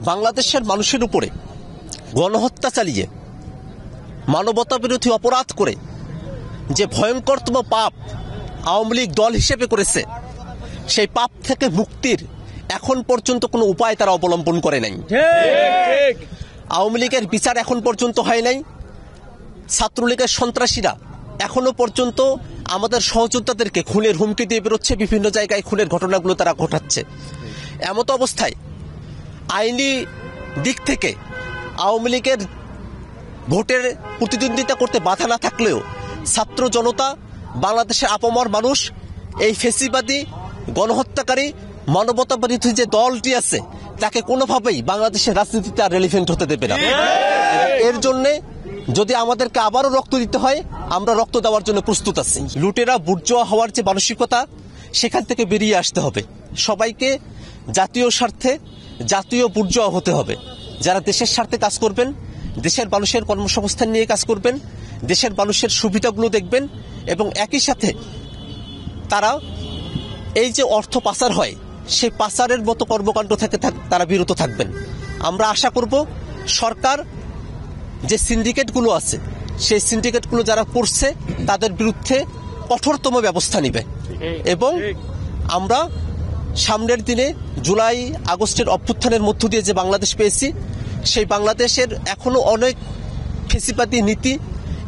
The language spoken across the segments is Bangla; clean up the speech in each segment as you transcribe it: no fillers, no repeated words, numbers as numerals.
বাংলাদেশের মানুষের উপরে গণহত্যা চালিয়ে মানবতা বিরোধী অপরাধ করে যে ভয়ঙ্করতম পাপ আওয়ামী লীগ দল হিসেবে করেছে, সেই পাপ থেকে মুক্তির এখন পর্যন্ত কোনো উপায় তারা অবলম্বন করে নাই। আওয়ামী লীগের বিচার এখন পর্যন্ত হয় নাই। ছাত্রলীগের সন্ত্রাসীরা এখনো পর্যন্ত আমাদের সহযোদ্ধাদেরকে খুনের হুমকি দিয়ে বেরোচ্ছে, বিভিন্ন জায়গায় খুনের ঘটনাগুলো তারা ঘটাচ্ছে। এমত অবস্থায় আইনি দিক থেকে আওয়ামী লীগের ভোটের প্রতিদ্বন্দ্বিতা করতে বাধা না থাকলেও ছাত্র জনতা, বাংলাদেশের আপামর মানুষ এই ফেসিবাদী গণহত্যাকারী মানবতা বিরোধী যে দলটি আছে তাকে কোনোভাবেই বাংলাদেশের রাজনীতিতে আর রেলিভেন্ট হতে দেবে না। এর জন্য যদি আমাদেরকে আবারও রক্ত দিতে হয়, আমরা রক্ত দেওয়ার জন্য প্রস্তুত আছি। লুটেরা বুর্জোয়া হওয়ার যে মানসিকতা, সেখান থেকে বেরিয়ে আসতে হবে। সবাইকে জাতীয় স্বার্থে জাতীয় বুর্জোয়া হতে হবে। যারা দেশের স্বার্থে কাজ করবেন, দেশের মানুষের কর্মসংস্থান নিয়ে কাজ করবেন, দেশের মানুষের সুবিধাগুলো দেখবেন এবং একই সাথে তারা এই যে অর্থ পাচার হয় সেই পাচারের মতো কর্মকাণ্ড থেকে তারা বিরত থাকবেন। আমরা আশা করব সরকার যে সিন্ডিকেটগুলো আছে সেই সিন্ডিকেটগুলো যারা করছে তাদের বিরুদ্ধে কঠোরতম ব্যবস্থা নেবে এবং আমরা সামনের দিনে জুলাই আগস্টের অভ্যুত্থানের মধ্য দিয়ে যে বাংলাদেশ পেয়েছি, সেই বাংলাদেশের এখনো অনেক ফেসিবাদী নীতি,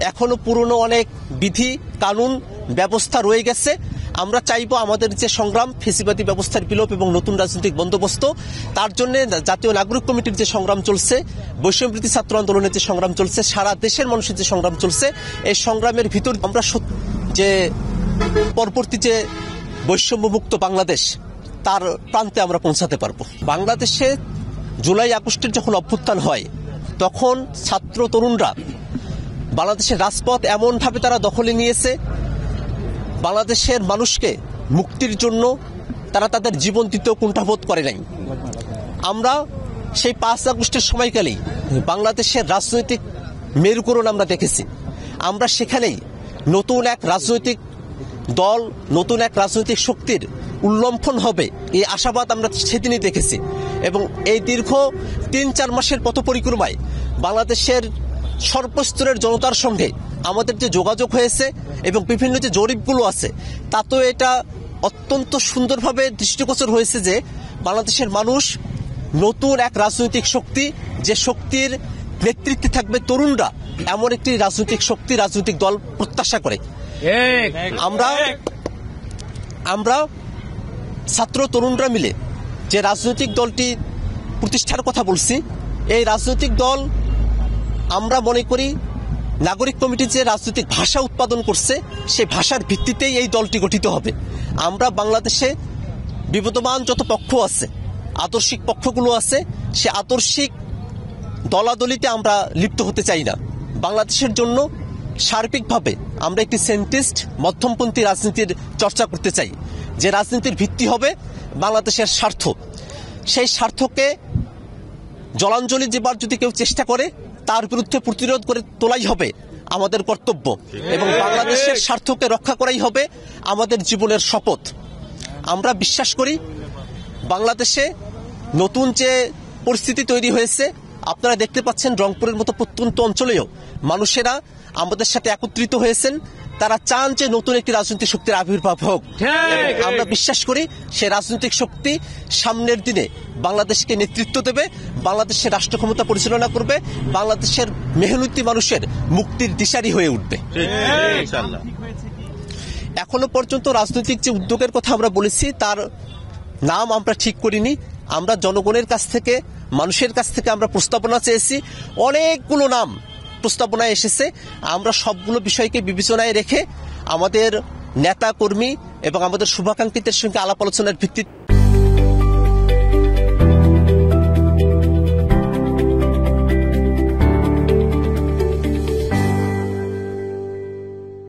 এখনো পুরনো অনেক বিধি কানুন ব্যবস্থা রয়ে গেছে। আমরা চাইব আমাদের যে সংগ্রাম, ফেসিবাদী ব্যবস্থার বিলোপ এবং নতুন রাজনৈতিক বন্দোবস্ত, তার জন্য জাতীয় নাগরিক কমিটির যে সংগ্রাম চলছে, বৈষম্যবিরোধী ছাত্র আন্দোলনের যে সংগ্রাম চলছে, সারা দেশের মানুষের যে সংগ্রাম চলছে, এই সংগ্রামের ভিতর আমরা যে পরবর্তী যে বৈষম্যমুক্ত বাংলাদেশ, তার প্রান্তে আমরা পৌঁছাতে পারব। বাংলাদেশে জুলাই আগস্টের যখন অভ্যুত্থান হয় তখন ছাত্র তরুণরা বাংলাদেশের রাজপথ এমনভাবে তারা দখলে নিয়েছে, বাংলাদেশের মানুষকে মুক্তির জন্য তারা তাদের জীবন দিতেও কুণ্ঠাবোধ করে নাই। আমরা সেই 5 আগস্টের সময়কালেই বাংলাদেশের রাজনৈতিক মেরুকরণ আমরা দেখেছি। আমরা সেখানেই নতুন এক রাজনৈতিক দল, নতুন এক রাজনৈতিক শক্তির উল্লম্ফন হবে এই আশাবাদ আমরা সেদিনই দেখেছি এবং এই দীর্ঘ 3-4 মাসের পথ পরিক্রমায় বাংলাদেশের সর্বস্তরের জনতার সঙ্গে আমাদের যে যোগাযোগ হয়েছে এবং বিভিন্ন যে জরিপগুলো আছে, তাতেও এটা অত্যন্ত সুন্দরভাবে দৃষ্টিগোচর হয়েছে যে বাংলাদেশের মানুষ নতুন এক রাজনৈতিক শক্তি, যে শক্তির নেতৃত্বে থাকবে তরুণরা, এমন একটি রাজনৈতিক শক্তি, রাজনৈতিক দল প্রত্যাশা করে। আমরা ছাত্র তরুণরা মিলে যে রাজনৈতিক দলটি প্রতিষ্ঠার কথা বলছি, এই রাজনৈতিক দল আমরা মনে করি নাগরিক কমিটি যে রাজনৈতিক ভাষা উৎপাদন করছে সেই ভাষার ভিত্তিতেই এই দলটি গঠিত হবে। আমরা বাংলাদেশে বিবদমান যত পক্ষ আছে, আদর্শিক পক্ষগুলো আছে, সে আদর্শিক দলাদলিতে আমরা লিপ্ত হতে চাই না। বাংলাদেশের জন্য সার্বিকভাবে আমরা একটি সেন্ট্রিস্ট মধ্যমপন্থী রাজনীতির চর্চা করতে চাই, যে রাজনীতির ভিত্তি হবে বাংলাদেশের স্বার্থ। সেই স্বার্থকে জলাঞ্জলি দেবার যদি কেউ চেষ্টা করে, তার বিরুদ্ধে প্রতিরোধ করে তোলাই হবে আমাদের কর্তব্য এবং বাংলাদেশের স্বার্থকে রক্ষা করাই হবে আমাদের জীবনের শপথ। আমরা বিশ্বাস করি বাংলাদেশে নতুন যে পরিস্থিতি তৈরি হয়েছে, আপনারা দেখতে পাচ্ছেন রংপুরের মতো প্রত্যন্ত অঞ্চলেও মানুষেরা আমাদের সাথে একত্রিত হয়েছেন। তারা চান যে নতুন একটি রাজনৈতিক শক্তির আবির্ভাব হোক। আমরা বিশ্বাস করি সে রাজনৈতিক শক্তি সামনের দিনে বাংলাদেশকে নেতৃত্ব দেবে, বাংলাদেশের রাষ্ট্র ক্ষমতা পরিচালনা করবে, বাংলাদেশের মেহনতি মানুষের মুক্তির দিশারি হয়ে উঠবে। এখনো পর্যন্ত রাজনৈতিক যে উদ্যোগের কথা আমরা বলেছি, তার নাম আমরা ঠিক করিনি। আমরা জনগণের কাছ থেকে, মানুষের কাছ থেকে আমরা প্রস্তাবনা চেয়েছি। অনেকগুলো নাম প্রস্তাবনায় এসেছে। আমরা সবগুলো বিষয়কে বিবেচনায় রেখে আমাদের নেতা কর্মী এবং আমাদের শুভাকাঙ্ক্ষীদের সঙ্গে আলাপ আলোচনার ভিত্তিতে